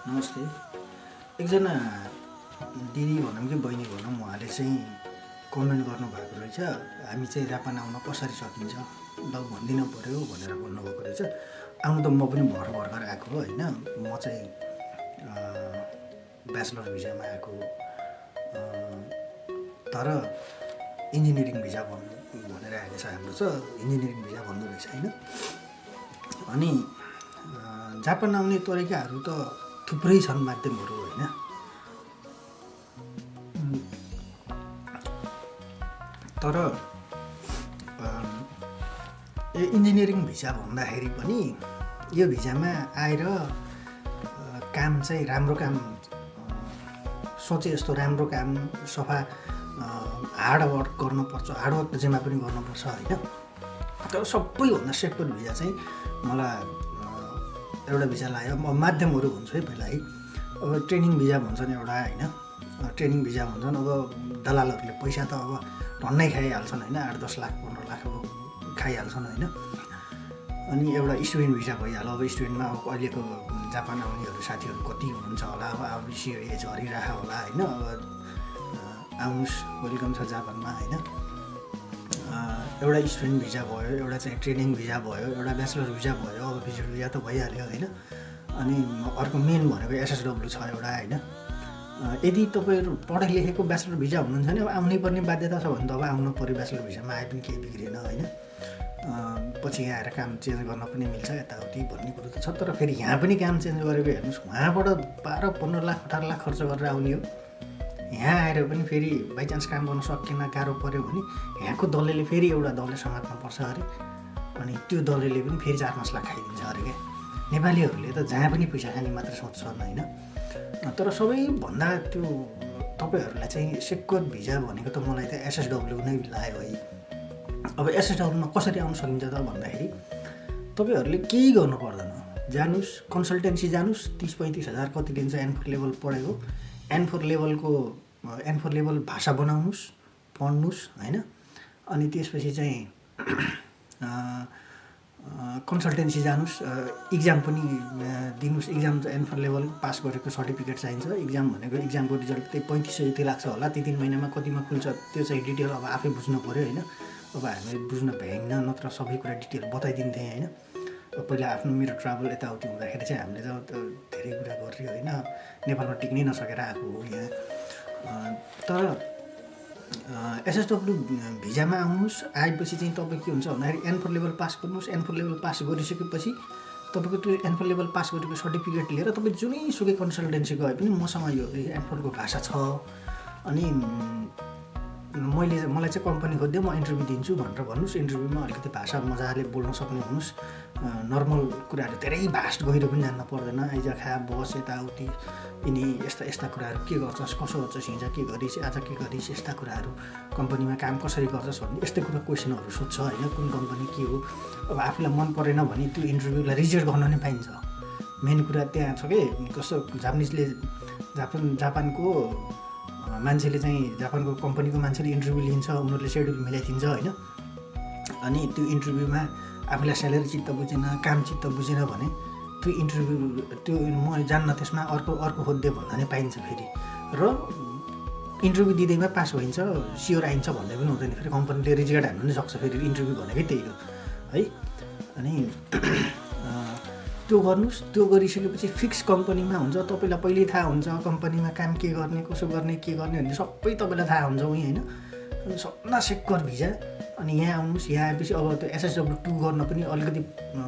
नमस्ते। एकजना दिदी भनौँ कि बहिनी भनौँ उहाँले चाहिँ कमेन्ट गर्नुभएको रहेछ, हामी चाहिँ जापान आउन कसरी सकिन्छ, ल भनिदिनु पऱ्यो भनेर भन्नुभएको रहेछ। आउनु त म पनि भर्खर आएको हो होइन। म चाहिँ ब्याचलर भिजामा आएको, तर इन्जिनियरिङ भिजा भनेर आएको छ, हाम्रो छ इन्जिनियरिङ भिजा भन्नु रहेछ होइन। अनि जापान आउने तरिकाहरू त थुप्रै छन् माध्यमहरू होइन। तर यो इन्जिनियरिङ भिजा भन्दाखेरि पनि यो भिजामा आएर काम चाहिँ राम्रो काम, सोचे जस्तो राम्रो काम, सफा हार्डवर्क गर्नुपर्छ, हार्डवर्क त जेमा पनि गर्नुपर्छ होइन। तर सबैभन्दा सेक्युर भिजा चाहिँ मलाई एउटा भिजा लाग्यो। म माध्यमहरू भन्छु है पहिला है। अब ट्रेनिङ भिजा भन्छन् एउटा होइन, ट्रेनिङ भिजा भन्छन्। अब दलालहरूले पैसा त अब टन्नै खाइहाल्छन् होइन, 8-10 लाख 15 लाख खाइहाल्छन् होइन। अनि एउटा स्टुडेन्ट भिजा भइहाल्यो। अब स्टुडेन्टमा अब अहिलेको जापान आउनेहरू साथीहरू कति हुनुहुन्छ होला, अब आउसी एज हरिरहेको होला होइन। अब आउनुहोस्, वेलकम छ जापानमा होइन। एउटा स्टुडेन्ट भिजा भयो, एउटा चाहिँ ट्रेनिङ भिजा भयो, एउटा ब्याचलर भिजा भयो। अब भिजिट भिजा त भइहाल्यो होइन। अनि अर्को मेन भनेको एसएसडब्ल्यू छ एउटा होइन। यदि तपाईँहरू पढे लेखेको ब्याचलर भिजा हुनुहुन्छ भने अब आउनै पर्ने बाध्यता छ भने त अब आउनु पऱ्यो। ब्याचलर भिजामा आए पनि केही बिग्रिएन होइन। पछि यहाँ आएर काम चेन्ज गर्न पनि मिल्छ यताउति भन्ने कुरो त छ। तर फेरि यहाँ पनि काम चेन्ज गरेको हेर्नुहोस्, उहाँबाट 12-15 लाख 18 लाख खर्च गरेर आउने हो। यहाँ आएर पनि फेरि बाइचान्स काम गर्न सकेन, गाह्रो पऱ्यो भने यहाँको दलले फेरि एउटा दलले समात्न पर्छ अरे। अनि त्यो दलले पनि फेरि 4-5 लाख खाइदिन्छ अरे क्या। नेपालीहरूले त जहाँ पनि पैसा खाने मात्र सोच्छन् होइन। तर सबैभन्दा त्यो तपाईँहरूलाई चाहिँ सेक्युर भिजा भनेको त मलाई त एसएसडब्ल्यू नै लाग्यो है। अब एसएसडब्ल्यूमा कसरी आउन सकिन्छ त भन्दाखेरि तपाईँहरूले केही गर्नु पर्दैन। जानुहोस्, कन्सल्टेन्सी जानुहोस्, 30-35 हजार कति लिन्छ N4 लेभल पढेको। N4 लेभल भाषा बनाउनुहोस्, पढ्नुहोस् होइन। अनि त्यसपछि चाहिँ कन्सल्टेन्सी जानुहोस्, इक्जाम पनि दिनुहोस्। इक्जाम N4 लेभल पास गरेको सर्टिफिकेट चाहिन्छ। इक्जाम भनेको इक्जामको रिजल्ट त्यही 3500 जति लाग्छ होला। 3 महिनामा कतिमा खुल्छ त्यो चाहिँ डिटेल अब आफै बुझ्नु पऱ्यो होइन। अब हामीले बुझ्न भ्याइन्न, नत्र सबै कुरा डिटेल बताइदिन्थेँ होइन। पहिला आफ्नो मेरो ट्राभल यताउति हुँदाखेरि चाहिँ हामीले त धेरै कुरा गर्थ्यो होइन। नेपालमा टिक्नै नसकेर आएको हो यहाँ। तर एसएसडब्ल्यू भिजामा आउनुहोस्, आएपछि चाहिँ तपाईँ के हुन्छ भन्दाखेरि N4 लेभल पास गर्नुहोस्। N4 लेभल पास गरिसकेपछि तपाईँको त्यो N4 लेभल पास गरेको सर्टिफिकेट लिएर तपाईँ जुनैसुकै कन्सल्टेन्सी गए पनि मसँग यो N4 को भाषा छ, अनि मलाई चाहिँ कम्पनी खोज्दै म इन्टरभ्यू दिन्छु भनेर भन्नुहोस्। इन्टरभ्यूमा अलिकति भाषा मजाले बोल्न सक्ने हुनुहोस्। नर्मल कुराहरू धेरै भास्ट गहिरो पनि जान्न पर्दैन। आइज खा बस यताउति यिनी यस्ता कुराहरू के गर्छस्, कसो गर्छस्, हिजो के गरिस्, आज के गरिस्, यस्ता कुराहरू, कम्पनीमा काम कसरी गर्छस् भन्ने यस्तै कुरा क्वेसनहरू सोध्छ होइन। कुन कम्पनी के हो। अब आफूलाई मन परेन भने त्यो इन्टरभ्यूलाई रिजेक्ट गर्न नै पाइन्छ। मेन कुरा त्यहाँ छ कि कस्तो जापानिजले जापानको मान्छेले चाहिँ जापानको कम्पनीको मान्छेले इन्टरभ्यू लिन्छ, उनीहरूले सेड्युल मिलाइदिन्छ होइन। अनि त्यो इन्टरभ्यूमा आफूलाई स्यालेरी चित्त बुझेन, काम चित्त बुझेन भने त्यो इन्टरभ्यू त्यो म जान्न त्यसमा अर्को खोज्दै भन्दा नै पाइन्छ फेरि। र इन्टरभ्यू दिँदैमा पास भइन्छ, सियोर आइन्छ भन्दै पनि हुँदैन। फेरि कम्पनीले रिजेक्ट हान्नु नै सक्छ। फेरि इन्टरभ्यू भनेकै त्यही हो है। अनि त्यो गर्नुहोस्। त्यो गरिसकेपछि फिक्स कम्पनीमा हुन्छ। तपाईँलाई पहिल्यै थाहा हुन्छ कम्पनीमा काम के गर्ने, कसो गर्ने, के गर्ने भन्ने सबै तपाईँलाई थाहा हुन्छ उहीँ होइन। अनि सबभन्दा सेक्युर भिजा। अनि यहाँ आउनुहोस्। यहाँ आएपछि अब त्यो एसएसडब्ल्यू 2 गर्न पनि अलिकति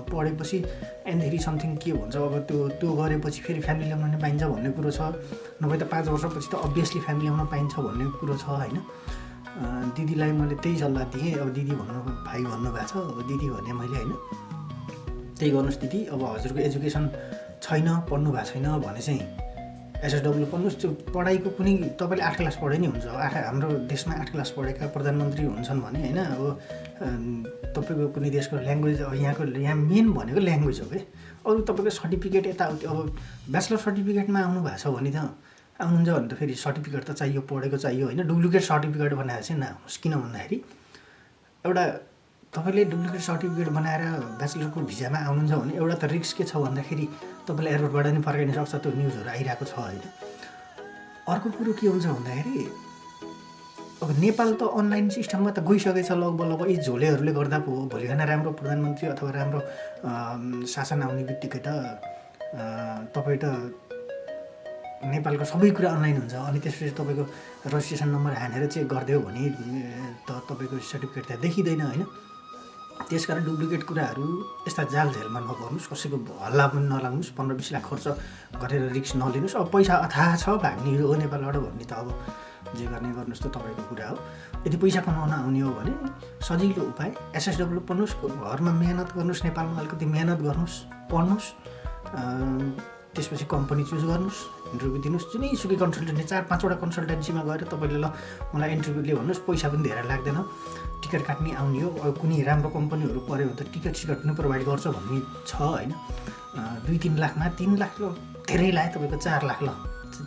पढेपछि N3 समथिङ के भन्छ, अब त्यो गरेपछि फेरि फ्यामिली ल्याउन नै पाइन्छ भन्ने कुरो छ। नभए त 5 वर्षपछि त अभियसली फ्यामिली ल्याउन पाइन्छ भन्ने कुरो छ होइन। दिदीलाई मैले त्यही सल्लाह दिएँ। अब दिदी भाइ भन्नुभएको छ, अब दिदी भने मैले होइन, त्यही गर्नुहोस् दिदी। अब हजुरको एजुकेसन छैन, पढ्नु भएको छैन भने चाहिँ एसएसडब्ल्यू पढ्नुहोस्। त्यो पढाइको कुनै तपाईँले 8 क्लास पढे नि हुन्छ। हाम्रो देशमा 8 क्लास पढेका प्रधानमन्त्री हुन्छन् भने होइन। अब तपाईँको कुनै देशको ल्याङ्ग्वेज, यहाँ मेन भनेको ल्याङ्ग्वेज हो कि। अरू तपाईँको सर्टिफिकेट यताउति, अब ब्याचलर सर्टिफिकेटमा आउनु भएको छ भने त आउनुहुन्छ भने त फेरि सर्टिफिकेट त चाहियो, पढेको चाहियो होइन। डुप्लिकेट सर्टिफिकेट बनाएर चाहिँ नआउनुहोस्। किन भन्दाखेरि एउटा तपाईँले डुप्लिकेट सर्टिफिकेट बनाएर ब्याचलरको भिजामा आउनुहुन्छ भने एउटा त रिस्क के छ भन्दाखेरि तपाईँले एयरपोर्टबाट नि फर्काइन सक्छ, त्यो न्युजहरू आइरहेको छ होइन। अर्को कुरो के हुन्छ भन्दाखेरि अब नेपाल त अनलाइन सिस्टममा त गइसकेछ लगभग यी झोलेहरूले गर्दा पो भोलिकन राम्रो प्रधानमन्त्री अथवा राम्रो शासन आउने बित्तिकै त तपाईँ त नेपालको सबै कुरा अनलाइन हुन्छ। अनि त्यसपछि तपाईँको रजिस्ट्रेसन नम्बर हानेर चेक गरिदियो भने त तपाईँको सर्टिफिकेट त्यहाँ देखिँदैन होइन। त्यसकारण डुप्लिकेट कुराहरू यस्ता जालझेलमा नपर्नुहोस्, कसैको हल्ला पनि नलाग्नुहोस्, 15-20 लाख खर्च गरेर रिस्क नलिनुहोस्। अब पैसा अथाह छ भाग्ने हो नेपालबाट भन्ने त अब जे गर्ने गर्नुहोस् त तपाईँको कुरा हो। यदि पैसा कमाउन आउने हो भने सजिलो उपाय एसएसडब्ल्यू पढ्नुहोस्, घरमा मेहनत गर्नुहोस्, नेपालमा अलिकति मेहनत गर्नुहोस्, पढ्नुहोस्, त्यसपछि कम्पनी चुज गर्नुहोस्, इन्टरभ्यू दिनुहोस्। जुनैसुकै कन्सल्टेन्सी 4-5वटा कन्सल्टेन्सीमा गएर तपाईँले ल मलाई इन्टरभ्यूले भन्नुहोस्, पैसा पनि धेरै लाग्दैन, टिकट काट्ने आउने हो। अब कुनै राम्रो कम्पनीहरू पऱ्यो भने त टिकट सिकट पनि प्रोभाइड गर्छ भन्ने छ होइन। 2-3 लाखमा 3 लाख धेरै लाग्यो तपाईँको 4 लाख ल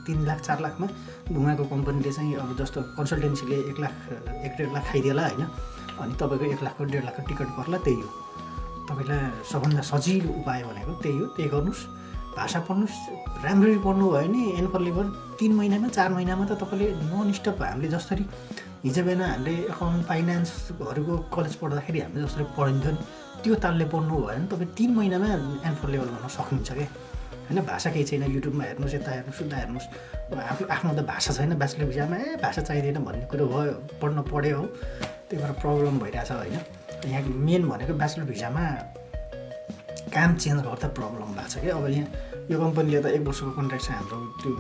3 लाख 4 लाखमा उहाँको कम्पनीले चाहिँ अब जस्तो कन्सल्टेन्सीले 1 लाख 1.5 लाख खाइदिएला होइन। अनि तपाईँको 1 लाखको 1.5 लाखको टिकट पर्ला, त्यही हो तपाईँलाई सबभन्दा सजिलो उपाय भनेको त्यही हो। त्यही गर्नुहोस्, भाषा पढ्नुहोस्, राम्ररी पढ्नु भयो भने एन्फर लेभल 3 महिनामा 4 महिनामा त तपाईँले नन स्टप हामीले जसरी हिजो बिहान हामीले एकाउन्ट फाइनेन्सहरूको कलेज पढ्दाखेरि हामीले जसरी पढिन्थ्यो नि त्यो तालले पढ्नु भयो भने तपाईँ 3 महिनामा एन्फर लेभल गर्न सक्नुहुन्छ क्या होइन। भाषा केही छैन, युट्युबमा हेर्नुहोस्, यता हेर्नुहोस्, उता हेर्नुहोस्। आफ्नो त भाषा छैन, ब्याचलर भिजामा भाषा चाहिँदैन भन्ने कुरो भयो, पढ्यो हो, त्यही भएर प्रब्लम भइरहेछ होइन। यहाँ मेन भनेको ब्याचलर भिजामा काम चेन्ज गर्दा प्रब्लम भएको छ क्या। अब यहाँ यो कम्पनीले त 1 वर्षको कन्ट्र्याक्ट छ, हाम्रो त्यो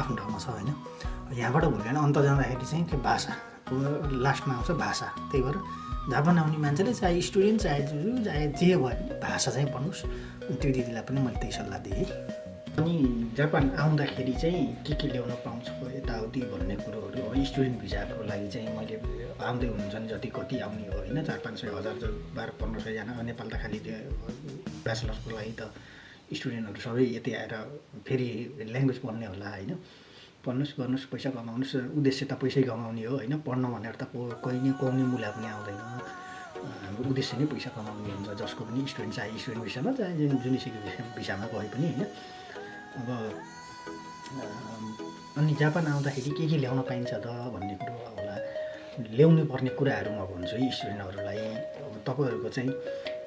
आफ्नो ठाउँमा छ होइन। यहाँबाट भोलिकन अन्त जाँदाखेरि चाहिँ के भाषा लास्टमा आउँछ भाषा। त्यही भएर जापान आउने मान्छेले चाहे स्टुडेन्ट चाहे चाहे जे भयो भाषा चाहिँ पढ्नुहोस्। त्यो दिदीलाई पनि मैले त्यही सल्लाह दिएँ। अनि जापान आउँदाखेरि चाहिँ के ल्याउन पाउँछ यताउति भन्ने कुरोहरू अब स्टुडेन्ट भिजाको लागि चाहिँ मैले आउँदै हुनुहुन्छ नि जति कति आउने हो होइन, 400-500 हजार 1200-1500जना। नेपाल त खालि त्यो ब्याचलर्सको लागि त स्टुडेन्टहरू सबै यति आएर फेरि ल्याङ्ग्वेज पढ्ने होला होइन। पढ्नुहोस्, गर्नुहोस्, पैसा कमाउनुहोस्, उद्देश्य त पैसै कमाउने हो होइन। पढ्न भनेर त कहिले पाउने मुला पनि आउँदैन। हाम्रो उद्देश्य नै पैसा कमाउने हुन्छ, जसको पनि स्टुडेन्ट चाहे स्टुडेन्ट भिसामा चाहे जुनैसुकै भिसामा गए पनि होइन। अब अनि जापान आउँदाखेरि के ल्याउन पाइन्छ त भन्ने कुरो होला। ल्याउनु पर्ने कुराहरू म भन्छु है स्टुडेन्टहरूलाई। अब तपाईँहरूको चाहिँ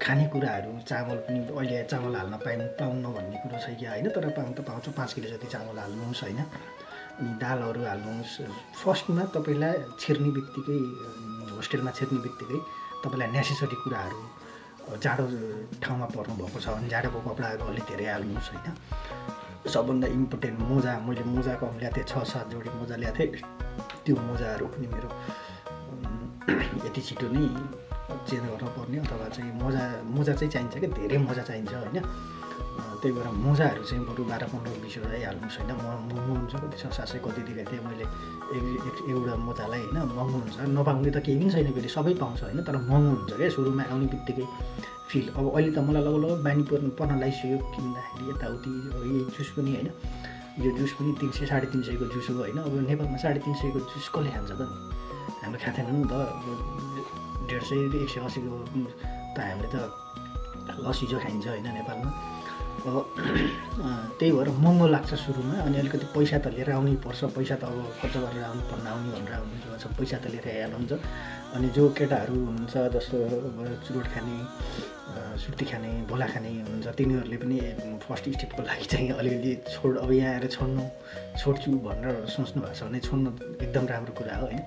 खानेकुराहरू चामल पनि अहिले चामल हाल्न पाउन्न भन्ने कुरो छ कि होइन, तर पाउनु त पाउँछ। 5 किलो जति चामल हाल्नुहोस् होइन। अनि दालहरू हाल्नुहोस्। फर्स्टमा तपाईँलाई छिर्ने बित्तिकै होस्टेलमा छिर्ने बित्तिकै तपाईँलाई नेसेसरी कुराहरू जाडो ठाउँमा पर्नु भएको छ भने जाडोको कपडाहरू अलिक धेरै हाल्नुहोस् होइन। सबभन्दा इम्पोर्टेन्ट मोजा, मैले मोजा कम ल्याएको थिएँ, 6-7 जोडी मोजा ल्याएको थिएँ। त्यो मोजाहरू पनि मेरो यति छिटो नै चेन्ज गर्नुपर्ने अथवा चाहिँ मोजा चाहिँ चाहिन्छ क्या, धेरै मोजा चाहिन्छ होइन। त्यही भएर मोजाहरू चाहिँ बरु 12-15-20 वटा हाल्नुहोस् होइन। महँगो हुन्छ, कति 600-700 कति दिएको थिएँ मैले एउटा मोजालाई होइन। महँगो हुन्छ, नपाउने त केही पनि छैन, फेरि सबै पाउँछ होइन, तर महँगो हुन्छ क्या सुरुमा आउने बित्तिकै फिल। अब अहिले त मलाई लगभग बानी पर्न लागिसक्यो किन्दाखेरि यताउति। यही जुस पनि होइन, यो जुस पनि 300-350को जुस हो होइन। अब नेपालमा 350को जुस कसले खान्छ त नि, हामीले खाँदैनौँ नि त। 150-180को त हामीले त लस्सी जो खाइन्छ होइन नेपालमा। अब त्यही भएर महँगो लाग्छ सुरुमा। अनि अलिकति पैसा त लिएर आउनै पर्छ, पैसा त अब खर्च गरेर आउनु भनेर आउनुहुन्छ, पैसा त लिएर आउनुहुन्छ। अनि जो केटाहरू हुनुहुन्छ जस्तो चुरोट खाने, सुर्ती खाने, भोला खाने हुनुहुन्छ, तिनीहरूले पनि फर्स्ट स्टेपको लागि चाहिँ अलिअलि अब यहाँ आएर छोड्छु भनेर सोच्नु भएको छ भने छोड्नु एकदम राम्रो कुरा हो होइन।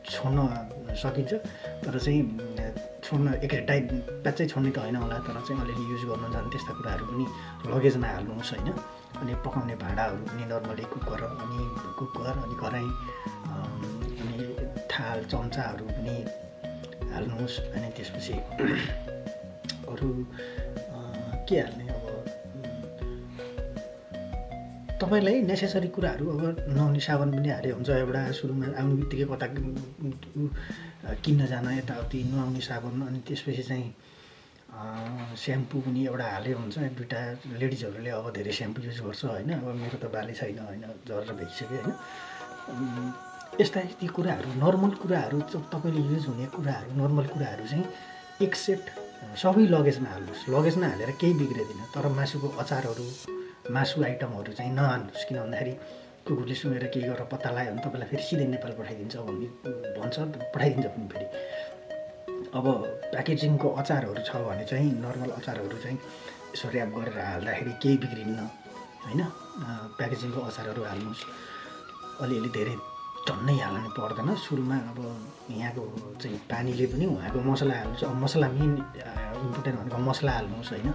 छोड्न सकिन्छ, तर चाहिँ छोड्न एक डाइट प्याचै छोड्ने त होइन होला, तर चाहिँ अलिअलि युज गर्नु जाने त्यस्ता कुराहरू पनि लगेजमा हाल्नुहोस् होइन। अनि पकाउने भाँडाहरू पनि नर्मली कुकर अनि कराही अनि थाल चम्चाहरू पनि हाल्नुहोस्। अनि त्यसपछि अरू के हाल्ने, अब तपाईँलाई नेसेसरी कुराहरू अब नुहाउने साबुन पनि हाले हुन्छ एउटा, सुरुमा आउने बित्तिकै कता किन्न जान यताउति नुहाउने साबुन। अनि त्यसपछि चाहिँ स्याम्पू पनि एउटा हाले हुन्छ। 2टा लेडिजहरूले अब धेरै स्याम्पू युज गर्छ होइन। अब मेरो त बाली छैन होइन, झरेर भइसक्यो होइन। यस्ता कुराहरू नर्मल कुराहरू तपाईँले युज हुने कुराहरू नर्मल कुराहरू चाहिँ एक सेट सबै लगेजमा हाल्नुहोस्। लगेजमा हालेर केही बिग्रिँदैन। तर मासुको अचारहरू मासु आइटमहरू चाहिँ नहाल्नुहोस्। किन भन्दाखेरि कुकुरले सुँघेर केही गरेर पत्ता लगायो भने तपाईँलाई फेरि सिधै नेपाल पठाइदिन्छ भन्ने भन्छ, पठाइदिन्छ पनि फेरि। अब प्याकेजिङको अचारहरू छ भने चाहिँ नर्मल अचारहरू चाहिँ यसो ऱ्याप गरेर हाल्दाखेरि केही बिग्रिन्न होइन। प्याकेजिङको अचारहरू हाल्नुहोस्। अलिअलि धेरै टन्नै हाल्नु पर्दैन। सुरुमा अब यहाँको चाहिँ पानीले पनि उहाँको मसला हाल्नुहोस्। अब मसला मेन इम्पोर्टेन्ट भनेको मसला हाल्नुहोस् होइन।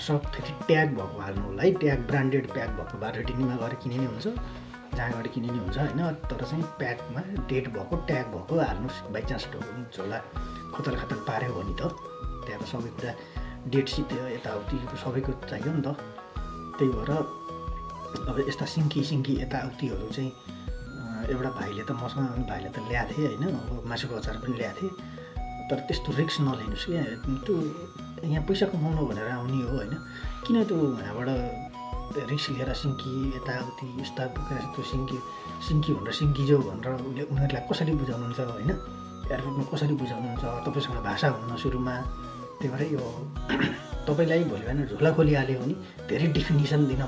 सब फेरि ट्याग भएको हाल्नु होला है। ट्याग ब्रान्डेड प्याक भएको भए रेटिनीमा गएर किने नि हुन्छ, जहाँ गएर किने नि हुन्छ होइन। तर चाहिँ प्याकमा डेट भएको ट्याग भएको हाल्नुहोस्। बाइचान्स झोला खतल खतल पाऱ्यो भने त त्यहाँ त सबै कुरा डेट सित्यो यताउति सबैको चाहियो नि त। त्यही भएर अब यस्ता सिन्की यताउतिहरू चाहिँ एउटा भाइले त मसँग आउने भाइले त ल्याएको थिएँ होइन। अब मासुको अचार पनि ल्याएको थिएँ। तर त्यस्तो रिस्क नलिनुहोस् क्या। त्यो यहाँ पैसा कमाउनु भनेर आउने हो होइन। किन त्यो उहाँबाट रिस्क लिएर सिन्की यताउति यस्ता बोकेर त्यो सिन्की भनेर सिन्किजो भनेर उनीहरूलाई कसरी बुझाउनुहुन्छ होइन। एयरपोर्टमा कसरी बुझाउनुहुन्छ। तपाईँसँग भाषा हुन्न सुरुमा। त्यही भएर यो तपाईँलाई भोलि बिहान झोला खोलिहाल्यो भने धेरै डिफिनिसन दिन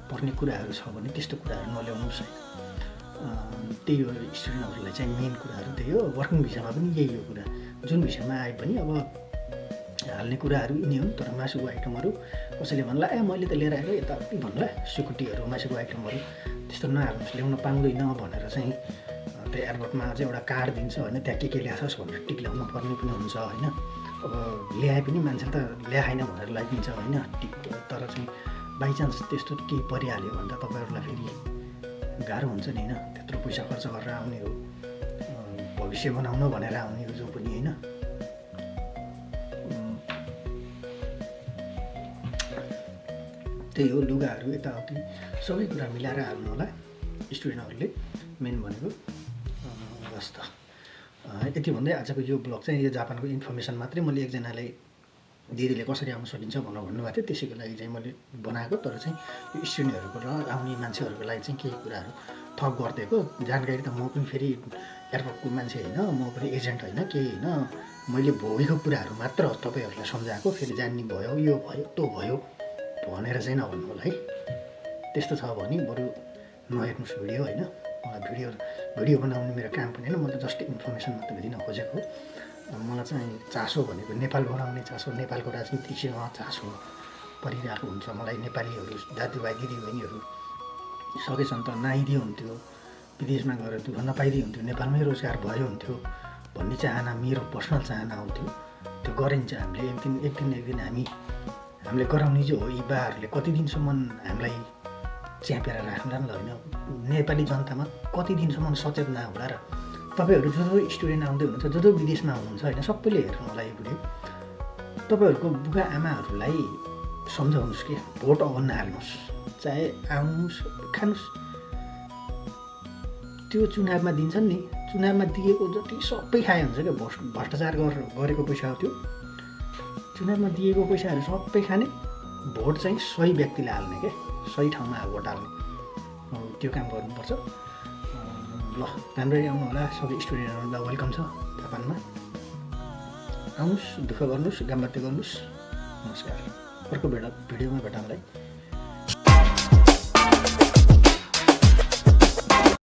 पर्ने कुराहरू छ भने त्यस्तो कुराहरू नल्याउनुहोस् है। त्यही हो स्टुडेन्टहरूलाई चाहिँ मेन कुराहरू त्यही हो। वर्किङ भिसामा पनि यही हो कुरा। जुन भिसामा आए पनि अब हाल्ने कुराहरू यिनी हुन्। तर मासुको आइटमहरू कसैले भन्ला मैले त लिएर आएको यताउति भन्ला। सुकुटीहरू मासुको आइटमहरू त्यस्तो नहाल्नुहोस्। ल्याउन पाउँदैन भनेर चाहिँ त्यो एयरपोर्टमा चाहिँ एउटा कार्ड दिन्छ होइन। त्यहाँ के ल्याछस् भनेर टिक ल्याउनु पर्ने पनि हुन्छ होइन। अब ल्याए पनि मान्छे त ल्याएन भनेर लगाइदिन्छ होइन टिक। तर चाहिँ बाइचान्स त्यस्तो केही परिहाल्यो भने त तपाईँहरूलाई फेरि गाह्रो हुन्छ नि होइन। त्यत्रो पैसा खर्च गरेर आउने हो, भविष्य बनाउन भनेर आउने हो जो पनि होइन। त्यही हो लुगाहरू यताउति सबै कुरा मिलाएर हाल्नु होला स्टुडेन्टहरूले। मेन भनेको जस्तो यति भन्दै आजको यो ब्लग चाहिँ यो जापानको इन्फर्मेसन मात्रै मैले एकजनालाई दिदीले कसरी आउन सकिन्छ भनेर भन्नुभएको थियो। त्यसैको लागि चाहिँ मैले बनाएको। तर चाहिँ यो स्टुडेन्टहरूको र आउने मान्छेहरूको लागि चाहिँ केही कुराहरू थप गरिदिएको जानकारी त म पनि फेरि एयरपोर्टको मान्छे होइन, म पनि एजेन्ट होइन केही होइन। मैले भोगेको कुराहरू मात्र तपाईँहरूलाई सम्झाएको। फेरि जान्ने भयो यो भयो त्यो भयो भनेर चाहिँ नभन्नु होला है। त्यस्तो छ भने बरु नहेर्नुहोस् भिडियो होइन। मलाई भिडियो बनाउनु मेरो काम पनि होइन। मैले जस्ट इन्फर्मेसन मात्रै दिन खोजेको। मलाई चाहिँ चासो भनेको नेपाल बनाउने चासो, नेपालको राजनीतिसँग चासो परिरहेको हुन्छ। मलाई नेपालीहरू दाजुभाइ दिदीबहिनीहरू सकेसम्म त नआइदियो हुन्थ्यो, विदेशमा गएर दुःख नपाइदियो हुन्थ्यो, नेपालमै रोजगार भयो हुन्थ्यो भन्ने चाहना मेरो पर्सनल चाहना हुन्थ्यो। त्यो गरिन्छ हामीले एक दिन हामीले गराउने जो हो। यी बाहरूले कति दिनसम्म हामीलाई च्यापेर राख्ला नि त होइन। नेपाली जनतामा कति दिनसम्म सचेत नहोला र। तपाईँहरू जो स्टुडेन्ट आउँदै हुनुहुन्छ, जो विदेशमा हुनुहुन्छ होइन, सबैले हेर्नु होला यो भिडियो। तपाईँहरूको बुबा आमाहरूलाई सम्झाउनुहोस् कि भोट अब नहाल्नुहोस्। चाहे आउनुहोस् खानुहोस्। त्यो चुनावमा दिन्छन् नि, चुनावमा दिएको जति सबै खाए हुन्छ क्या। भ्रष्टाचार गरेको पैसा हो त्यो। चुनावमा दिएको पैसाहरू सबै खाने, भोट चाहिँ सही व्यक्तिले हाल्ने क्या, सही ठाउँमा भोट हाल्ने। त्यो काम गर्नुपर्छ। ल राम्ररी आउनु होला सबै स्टुडेन्टहरूलाई वेलकम छ जापानमा। आउनुहोस्, दुःख गर्नुहोस्, गाम्बाते गर्नुहोस्। नमस्कार। अर्को भिडियोमा भेटौँला।